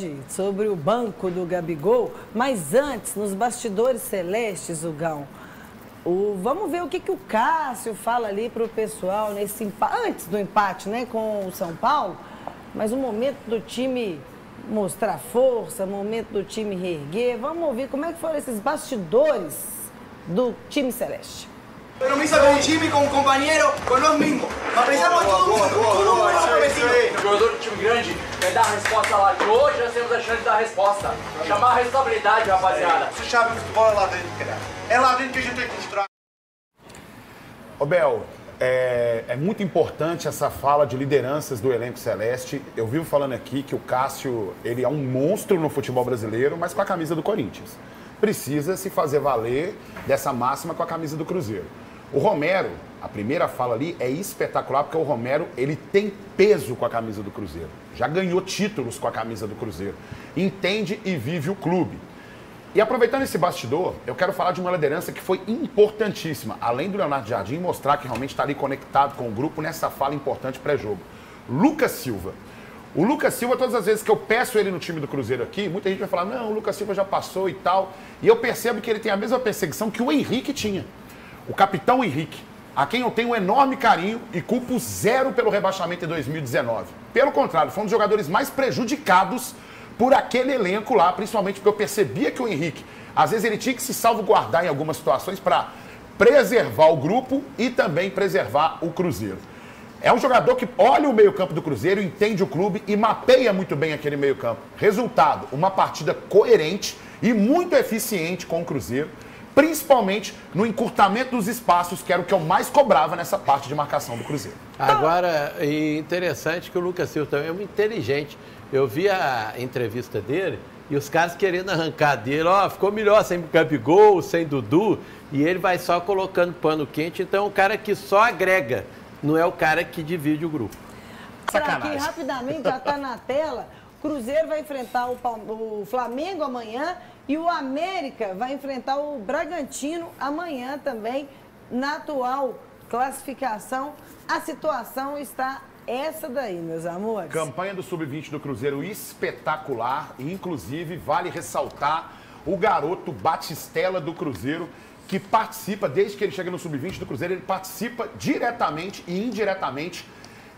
hoje sobre o banco do Gabigol, mas antes, nos bastidores celestes, Hugão, vamos ver o que o Cássio fala ali para o pessoal nesse antes do empate, né, com o São Paulo, mas o momento do time mostrar força, momento do time reerguer. Vamos ouvir como é que foram esses bastidores do time celeste. Compromiso com o time, com o companheiro, com nós mesmos. Mas precisamos todo O jogador do time grande quer dar a resposta lá. E hoje nós temos a chance de dar a resposta. Chamar a responsabilidade, rapaziada. Você sabe que o futebol é lá dentro, cara. É lá dentro que a gente tem que mostrar. Ô, Bel, é muito importante essa fala de lideranças do elenco celeste. Eu vivo falando aqui que o Cássio, ele é um monstro no futebol brasileiro, mas com a camisa do Corinthians. Precisa se fazer valer dessa máxima com a camisa do Cruzeiro. O Romero, a primeira fala ali é espetacular, porque o Romero, ele tem peso com a camisa do Cruzeiro. Já ganhou títulos com a camisa do Cruzeiro. Entende e vive o clube. E aproveitando esse bastidor, eu quero falar de uma liderança que foi importantíssima. Além do Leonardo Jardim mostrar que realmente está ali conectado com o grupo nessa fala importante pré-jogo. Lucas Silva. O Lucas Silva, todas as vezes que eu peço ele no time do Cruzeiro aqui, muita gente vai falar, não, o Lucas Silva já passou e tal. E eu percebo que ele tem a mesma perseguição que o Henrique tinha. O capitão Henrique, a quem eu tenho um enorme carinho e culpo zero pelo rebaixamento em 2019. Pelo contrário, foi um dos jogadores mais prejudicados por aquele elenco lá, principalmente porque eu percebia que o Henrique, às vezes ele tinha que se salvaguardar em algumas situações para preservar o grupo e também preservar o Cruzeiro. É um jogador que olha o meio-campo do Cruzeiro, entende o clube e mapeia muito bem aquele meio-campo. Resultado, uma partida coerente e muito eficiente com o Cruzeiro, principalmente no encurtamento dos espaços, que era o que eu mais cobrava nessa parte de marcação do Cruzeiro. Agora, é interessante que o Lucas Silva também é muito inteligente. Eu vi a entrevista dele e os caras querendo arrancar dele, ficou melhor sem Gabigol, sem Dudu, e ele vai só colocando pano quente, então é um cara que só agrega, não é o cara que divide o grupo. Sacanagem. Aqui, rapidamente, já está na tela, o Cruzeiro vai enfrentar o Flamengo amanhã e o América vai enfrentar o Bragantino amanhã também, na atual classificação. A situação está essa daí, meus amores. Campanha do Sub-20 do Cruzeiro espetacular, e inclusive vale ressaltar o garoto Batistella do Cruzeiro, que participa, desde que ele chega no Sub-20 do Cruzeiro, ele participa diretamente e indiretamente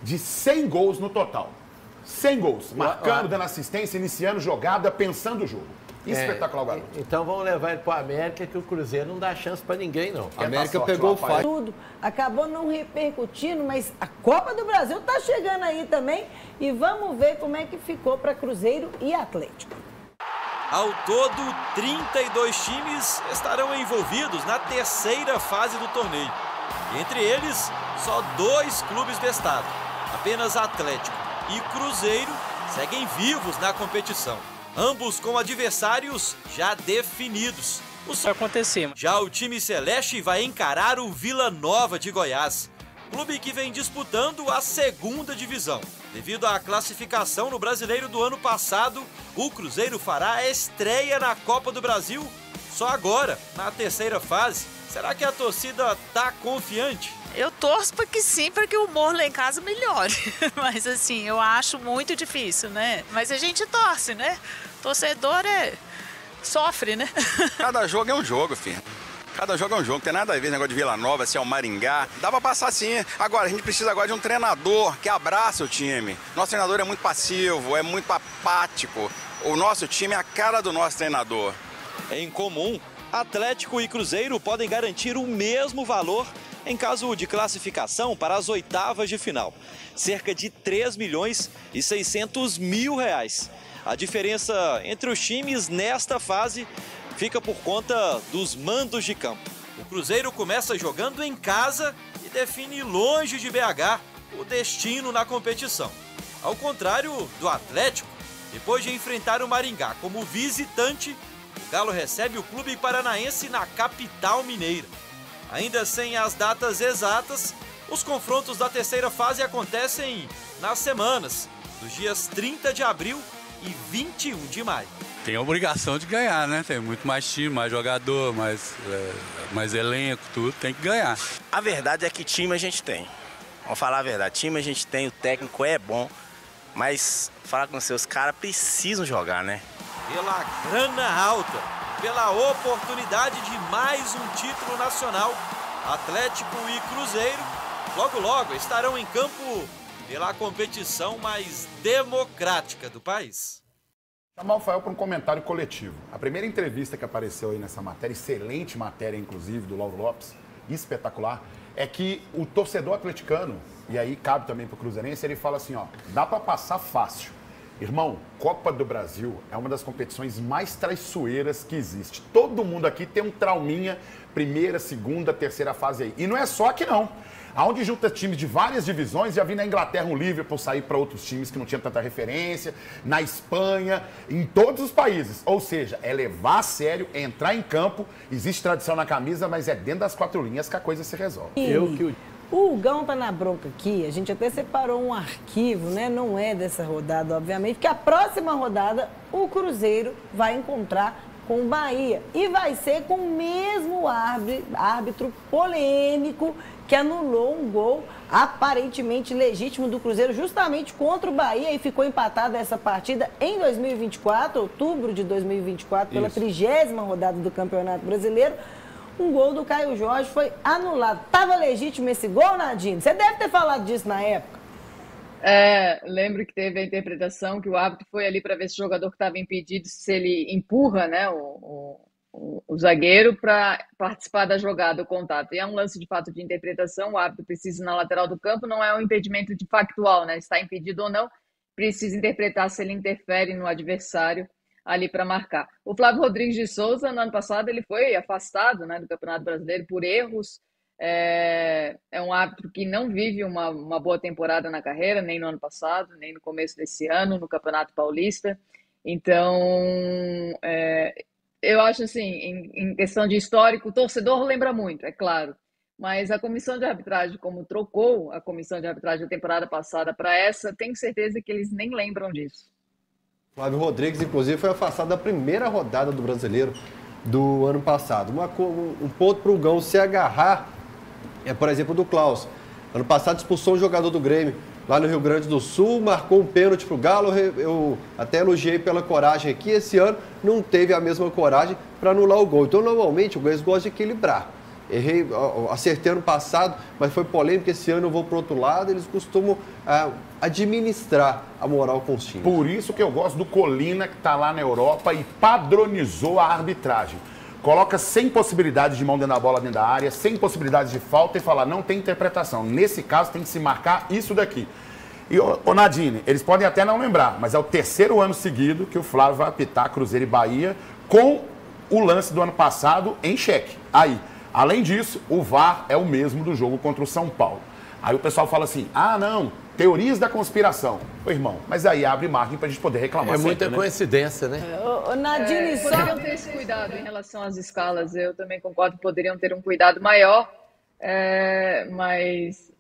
de 100 gols no total. 100 gols, marcando, dando assistência, iniciando jogada, pensando o jogo. Espetacular o garoto. Então vamos levar ele para o América, que o Cruzeiro não dá chance para ninguém, não. A América pegou o fato. Tudo acabou não repercutindo, mas a Copa do Brasil está chegando aí também. E vamos ver como é que ficou para Cruzeiro e Atlético. Ao todo, 32 times estarão envolvidos na terceira fase do torneio. Entre eles, só 2 clubes do estado. Apenas Atlético e Cruzeiro seguem vivos na competição. Ambos com adversários já definidos. Vai acontecer. Já o time celeste vai encarar o Vila Nova de Goiás, clube que vem disputando a segunda divisão. Devido à classificação no Brasileiro do ano passado, o Cruzeiro fará a estreia na Copa do Brasil só agora, na terceira fase. Será que a torcida tá confiante? Eu torço para que sim, para que o humor lá em casa melhore. Mas assim, eu acho muito difícil, né? Mas a gente torce, né? Torcedor sofre, né? Cada jogo é um jogo, filho. Cada jogo é um jogo, não tem nada a ver, negócio de Vila Nova, se é o Maringá. Dá pra passar sim. Agora, a gente precisa agora de um treinador que abraça o time. Nosso treinador é muito passivo, é muito apático. O nosso time é a cara do nosso treinador. Em comum, Atlético e Cruzeiro podem garantir o mesmo valor em caso de classificação para as oitavas de final. Cerca de 3 milhões e 600 mil reais. A diferença entre os times nesta fase fica por conta dos mandos de campo. O Cruzeiro começa jogando em casa e define longe de BH o destino na competição. Ao contrário do Atlético, depois de enfrentar o Maringá como visitante, o Galo recebe o clube paranaense na capital mineira. Ainda sem as datas exatas, os confrontos da terceira fase acontecem nas semanas dos dias 30 de abril e 21 de maio. Tem a obrigação de ganhar, né? Tem muito mais time, mais jogador, mais elenco, tudo, tem que ganhar. A verdade é que time a gente tem. Vamos falar a verdade, time a gente tem, o técnico é bom. Mas, falar com você, os caras precisam jogar, né? Pela grana alta, pela oportunidade de mais um título nacional, Atlético e Cruzeiro logo logo estarão em campo pela competição mais democrática do país. Chamar o Fael para um comentário coletivo. A primeira entrevista que apareceu aí nessa matéria, excelente matéria, inclusive, do Lauro Lopes, espetacular, é que o torcedor atleticano, e aí cabe também para o cruzeirense, ele fala assim, ó, dá para passar fácil. Irmão, Copa do Brasil é uma das competições mais traiçoeiras que existe. Todo mundo aqui tem um trauminha, primeira, segunda, terceira fase aí. E não é só aqui não. Aonde junta times de várias divisões, já vi na Inglaterra um Liverpool sair para outros times que não tinham tanta referência, na Espanha, em todos os países. Ou seja, é levar a sério, é entrar em campo, existe tradição na camisa, mas é dentro das 4 linhas que a coisa se resolve. O Hugão tá na bronca aqui, a gente até separou um arquivo, né? Não é dessa rodada, obviamente, porque a próxima rodada o Cruzeiro vai encontrar com o Bahia. E vai ser com o mesmo árbitro polêmico que anulou um gol aparentemente legítimo do Cruzeiro justamente contra o Bahia e ficou empatada essa partida em 2024, outubro de 2024, pela 30ª rodada do Campeonato Brasileiro. Um gol do Caio Jorge foi anulado. Estava legítimo esse gol, Nadine? Você deve ter falado disso na época. Lembro que teve a interpretação que o árbitro foi ali para ver se o jogador que estava impedido, se ele empurra, né, o zagueiro para participar da jogada, o contato. E é um lance de fato de interpretação, o árbitro precisa ir na lateral do campo, não é um impedimento de factual, né? Está impedido ou não, precisa interpretar se ele interfere no adversário ali para marcar. O Flávio Rodrigues de Souza, no ano passado, ele foi afastado, né, do Campeonato Brasileiro por erros. É um árbitro que não vive uma boa temporada na carreira, nem no ano passado, nem no começo desse ano, no Campeonato Paulista. Então, eu acho assim, em questão de histórico, o torcedor lembra muito, é claro. Mas a comissão de arbitragem, como trocou a comissão de arbitragem da temporada passada para essa, tenho certeza que eles nem lembram disso. Flávio Rodrigues, inclusive, foi afastado da primeira rodada do Brasileiro do ano passado. Um ponto para o Gão se agarrar por exemplo, do Klaus. Ano passado expulsou um jogador do Grêmio lá no Rio Grande do Sul, marcou um pênalti para o Galo. Eu até elogiei pela coragem aqui. Esse ano não teve a mesma coragem para anular o gol. Então, normalmente, o Goiás gosta de equilibrar. Acertei ano passado, mas foi polêmico. Esse ano eu vou para o outro lado. Eles costumam administrar a moral com os times. Por isso que eu gosto do Colina, que está lá na Europa e padronizou a arbitragem. Coloca 100 possibilidades de mão dentro da bola, dentro da área, 100 possibilidades de falta e fala, não tem interpretação. Nesse caso, tem que se marcar isso daqui. E, ô Nadine, eles podem até não lembrar, mas é o 3º ano seguido que o Flávio vai apitar Cruzeiro e Bahia com o lance do ano passado em xeque. Aí, além disso, o VAR é o mesmo do jogo contra o São Paulo. Aí o pessoal fala assim, não, teorias da conspiração. Ô, irmão, mas aí abre margem pra gente poder reclamar. É muita coincidência, né? Nadine, poderiam ter esse cuidado em relação às escalas. Eu também concordo que poderiam ter um cuidado maior, mas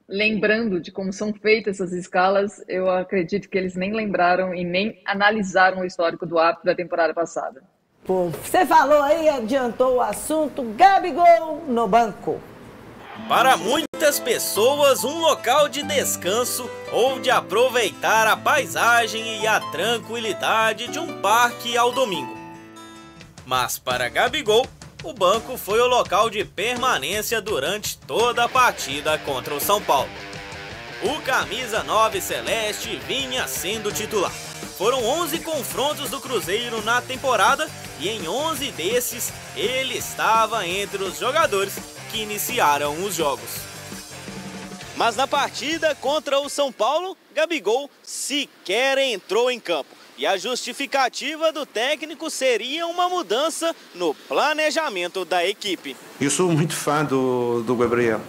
lembrando de como são feitas essas escalas, eu acredito que eles nem lembraram e nem analisaram o histórico do árbitro da temporada passada. Pô, você falou aí, adiantou o assunto, Gabigol no banco. Para muitas pessoas, um local de descanso ou de aproveitar a paisagem e a tranquilidade de um parque ao domingo. Mas para Gabigol, o banco foi o local de permanência durante toda a partida contra o São Paulo. O camisa 9 celeste vinha sendo titular. Foram 11 confrontos do Cruzeiro na temporada e em 11 desses ele estava entre os jogadores que iniciaram os jogos. Mas na partida contra o São Paulo, Gabigol sequer entrou em campo. E a justificativa do técnico seria uma mudança no planejamento da equipe. Eu sou muito fã do Gabriel.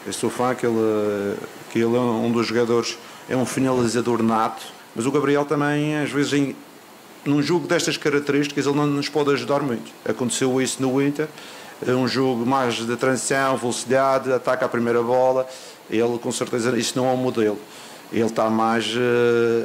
Eu sou fã que ele é um dos jogadores, é um finalizador nato. Mas o Gabriel também, às vezes, num jogo destas características, ele não nos pode ajudar muito. Aconteceu isso no Inter. É um jogo mais de transição, velocidade, ataca a primeira bola. Ele, com certeza, isso não é um modelo. Ele está mais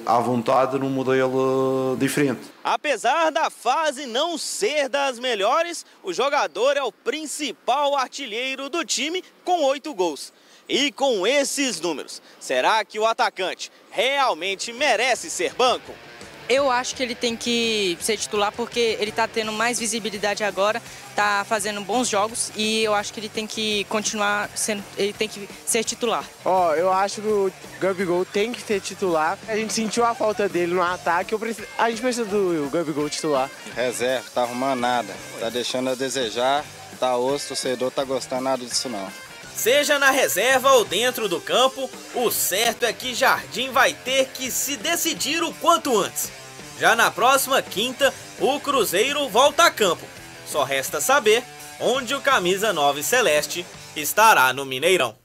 à vontade num modelo diferente. Apesar da fase não ser das melhores, o jogador é o principal artilheiro do time com 8 gols. E com esses números, será que o atacante realmente merece ser banco? Eu acho que ele tem que ser titular porque ele está tendo mais visibilidade agora, está fazendo bons jogos e eu acho que ele tem que continuar sendo, ele tem que ser titular. Eu acho que o Gabigol tem que ser titular. A gente sentiu a falta dele no ataque, a gente precisa do Gabigol titular. Reserva, tá arrumando nada, tá deixando a desejar, tá osso, o torcedor tá gostando nada disso não. Seja na reserva ou dentro do campo, o certo é que Jardim vai ter que se decidir o quanto antes. Já na próxima quinta, o Cruzeiro volta a campo. Só resta saber onde o camisa 9 celeste estará no Mineirão.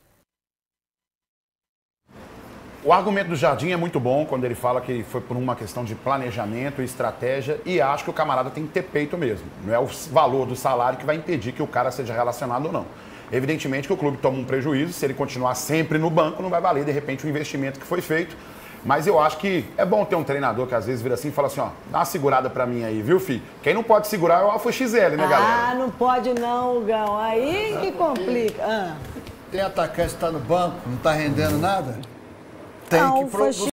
O argumento do Jardim é muito bom quando ele fala que foi por uma questão de planejamento e estratégia, e acho que o camarada tem que ter peito mesmo. Não é o valor do salário que vai impedir que o cara seja relacionado ou não. Evidentemente que o clube toma um prejuízo, se ele continuar sempre no banco, não vai valer, de repente, o investimento que foi feito. Mas eu acho que é bom ter um treinador que às vezes vira assim e fala assim, ó, dá uma segurada pra mim aí, viu, filho? Quem não pode segurar é o Alfa XL, né, galera? Ah, não pode não, Gão. Aí que complica. Tem atacante que tá no banco, não tá rendendo nada? Tem Não, que